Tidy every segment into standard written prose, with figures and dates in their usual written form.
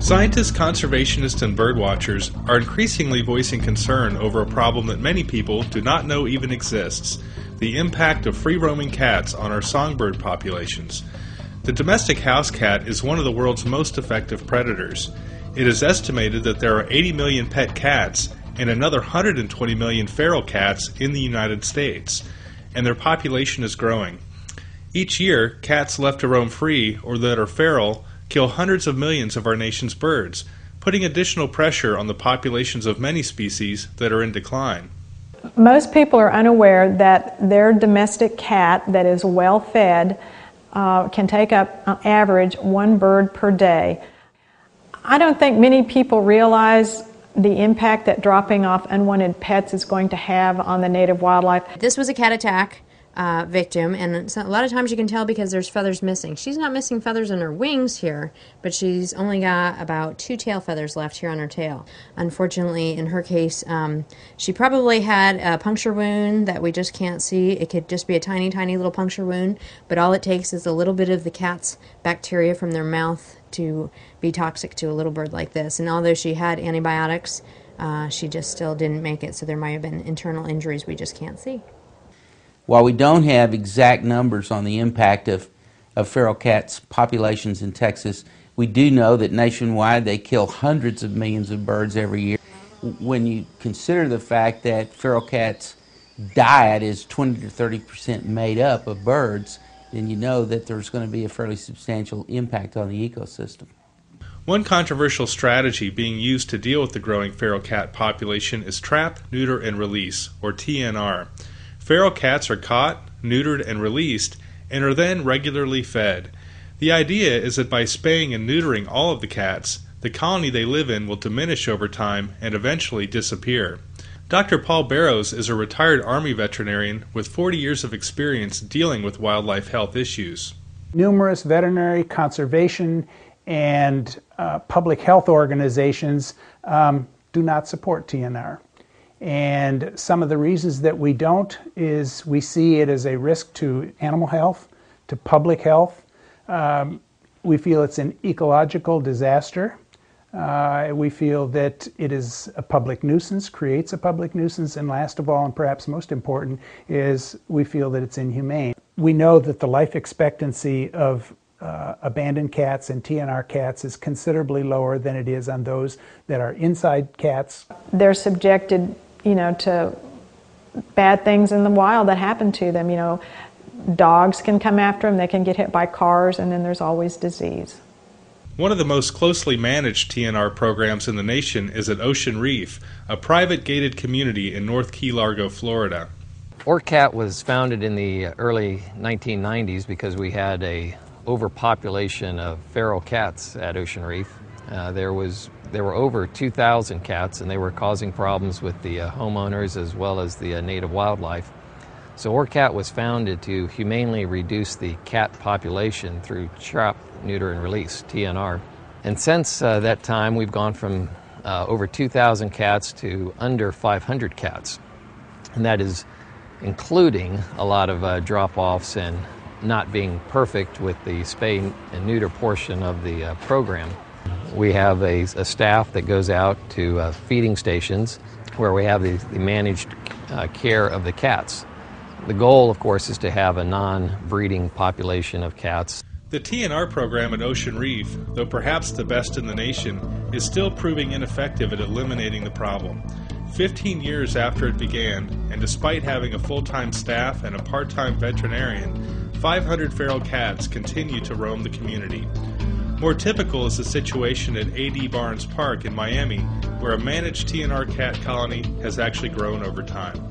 Scientists, conservationists, and birdwatchers are increasingly voicing concern over a problem that many people do not know even exists: the impact of free-roaming cats on our songbird populations. The domestic house cat is one of the world's most effective predators. It is estimated that there are 80 million pet cats and another 120 million feral cats in the United States, and their population is growing. Each year, cats left to roam free or that are feral kill hundreds of millions of our nation's birds, putting additional pressure on the populations of many species that are in decline. Most people are unaware that their domestic cat that is well fed can take up on average one bird per day. I don't think many people realize the impact that dropping off unwanted pets is going to have on the native wildlife. This was a cat attack victim, and a lot of times you can tell because there's feathers missing. She's not missing feathers in her wings here, but she's only got about 2 tail feathers left here on her tail. Unfortunately, in her case, she probably had a puncture wound that we just can't see. It could just be a tiny, tiny little puncture wound, but all it takes is a little bit of the cat's bacteria from their mouth to be toxic to a little bird like this. And although she had antibiotics, she just still didn't make it, so there might have been internal injuries we just can't see. While we don't have exact numbers on the impact of feral cats populations in Texas, we do know that nationwide they kill hundreds of millions of birds every year. When you consider the fact that feral cats' diet is 20 to 30% made up of birds, then you know that there's going to be a fairly substantial impact on the ecosystem. One controversial strategy being used to deal with the growing feral cat population is trap, neuter, and release, or TNR. Feral cats are caught, neutered, and released, and are then regularly fed. The idea is that by spaying and neutering all of the cats, the colony they live in will diminish over time and eventually disappear. Dr. Paul Barrows is a retired Army veterinarian with 40 years of experience dealing with wildlife health issues. Numerous veterinary, conservation, and public health organizations do not support TNR. And some of the reasons that we don't is we see it as a risk to animal health, to public health. We feel it's an ecological disaster. We feel that it is a public nuisance, creates a public nuisance, and last of all, and perhaps most important, is we feel that it's inhumane. We know that the life expectancy of abandoned cats and TNR cats is considerably lower than it is on those that are inside cats. They're subjected, to bad things in the wild that happen to them. Dogs can come after them, they can get hit by cars, and then there's always disease. One of the most closely managed TNR programs in the nation is at Ocean Reef, a private gated community in North Key Largo, Florida. ORCAT was founded in the early 1990s because we had a overpopulation of feral cats at Ocean Reef. There were over 2,000 cats, and they were causing problems with the homeowners as well as the native wildlife. So ORCAT was founded to humanely reduce the cat population through trap, neuter, and release, TNR. And since that time, we've gone from over 2,000 cats to under 500 cats. And that is including a lot of drop-offs and not being perfect with the spay and neuter portion of the program. We have a staff that goes out to feeding stations where we have the managed care of the cats. The goal, of course, is to have a non-breeding population of cats. The TNR program at Ocean Reef, though perhaps the best in the nation, is still proving ineffective at eliminating the problem. 15 years after it began, and despite having a full-time staff and a part-time veterinarian, 500 feral cats continue to roam the community. More typical is the situation at A.D. Barnes Park in Miami, where a managed TNR cat colony has actually grown over time.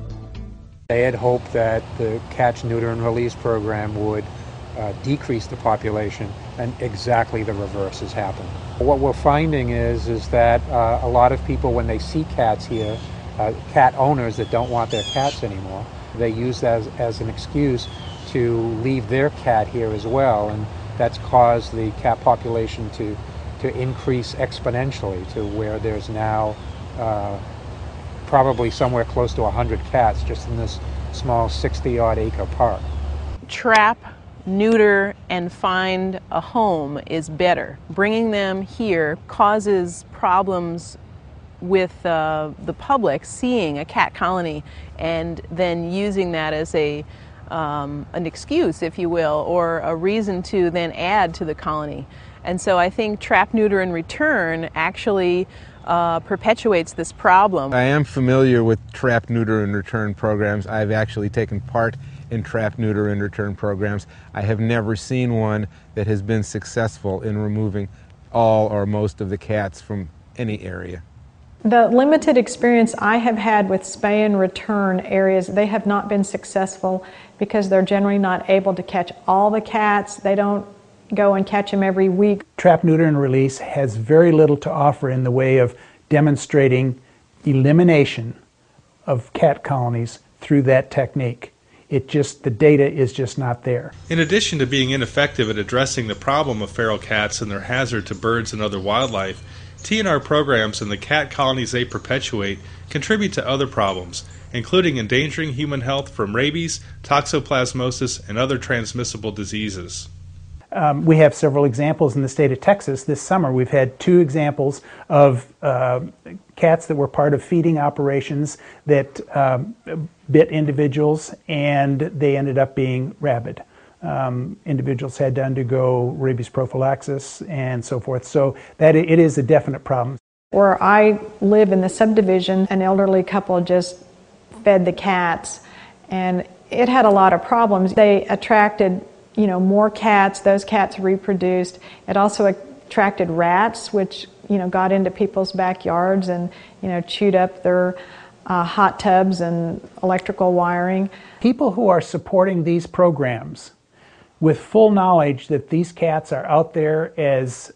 They had hoped that the catch, neuter, and release program would decrease the population, and exactly the reverse has happened. What we're finding is that a lot of people, when they see cats here, cat owners that don't want their cats anymore, they use that as an excuse to leave their cat here as well, and that's caused the cat population to increase exponentially to where there's now probably somewhere close to 100 cats just in this small 60-odd acre park. Trap, neuter and find a home is better. Bringing them here causes problems with the public seeing a cat colony and then using that as an excuse, if you will, or a reason to then add to the colony. And so I think trap, neuter, and return actually perpetuates this problem. I am familiar with trap, neuter, and return programs. I've actually taken part in trap, neuter, and return programs. I have never seen one that has been successful in removing all or most of the cats from any area. The limited experience I have had with spay and return areas, they have not been successful because they're generally not able to catch all the cats. They don't go and catch them every week. Trap, neuter, and release has very little to offer in the way of demonstrating elimination of cat colonies through that technique. The data is just not there. In addition to being ineffective at addressing the problem of feral cats and their hazard to birds and other wildlife, TNR programs and the cat colonies they perpetuate contribute to other problems, including endangering human health from rabies, toxoplasmosis, and other transmissible diseases. We have several examples in the state of Texas. This summer we've had 2 examples of cats that were part of feeding operations that bit individuals, and they ended up being rabid. Individuals had to undergo rabies prophylaxis and so forth. So that it is a definite problem. Where I live in the subdivision, an elderly couple just fed the cats, and it had a lot of problems. They attracted, more cats. Those cats reproduced. It also attracted rats, which, got into people's backyards and, chewed up their hot tubs and electrical wiring. People who are supporting these programs with full knowledge that these cats are out there as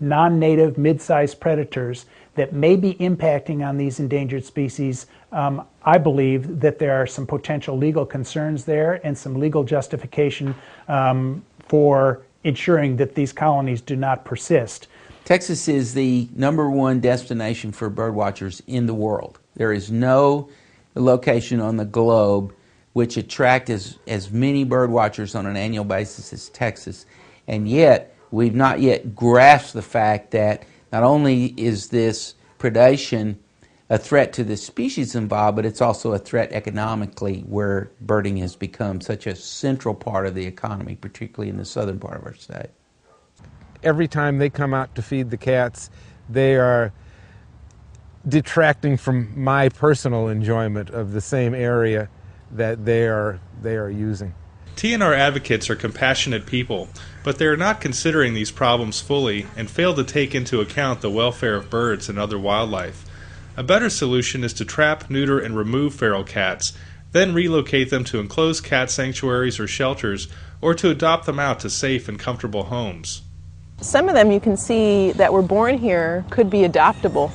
non-native, mid-sized predators that may be impacting on these endangered species, I believe that there are some potential legal concerns there and some legal justification for ensuring that these colonies do not persist. Texas is the #1 destination for bird watchers in the world. There is no location on the globe which attract as many bird watchers on an annual basis as Texas. And yet, we've not yet grasped the fact that not only is this predation a threat to the species involved, but it's also a threat economically, where birding has become such a central part of the economy, particularly in the southern part of our state. Every time they come out to feed the cats, they are detracting from my personal enjoyment of the same area that they are using. TNR advocates are compassionate people, but they are not considering these problems fully and fail to take into account the welfare of birds and other wildlife. A better solution is to trap, neuter, and remove feral cats, then relocate them to enclosed cat sanctuaries or shelters, or to adopt them out to safe and comfortable homes. Some of them you can see that were born here could be adoptable.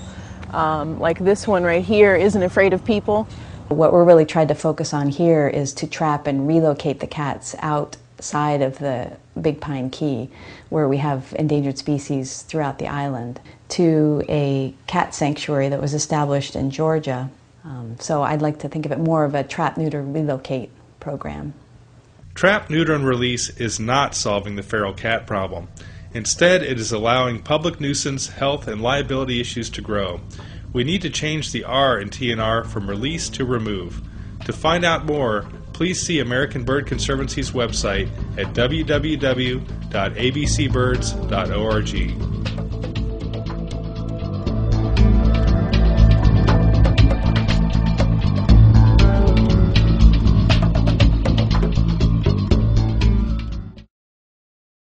Like this one right here isn't afraid of people. What we're really trying to focus on here is to trap and relocate the cats outside of the Big Pine Key, where we have endangered species throughout the island, to a cat sanctuary that was established in Georgia. So I'd like to think of it more of a trap, neuter, relocate program. Trap, neuter, and release is not solving the feral cat problem. Instead, it is allowing public nuisance, health, and liability issues to grow. We need to change the R in TNR from release to remove. To find out more, please see American Bird Conservancy's website at www.abcbirds.org.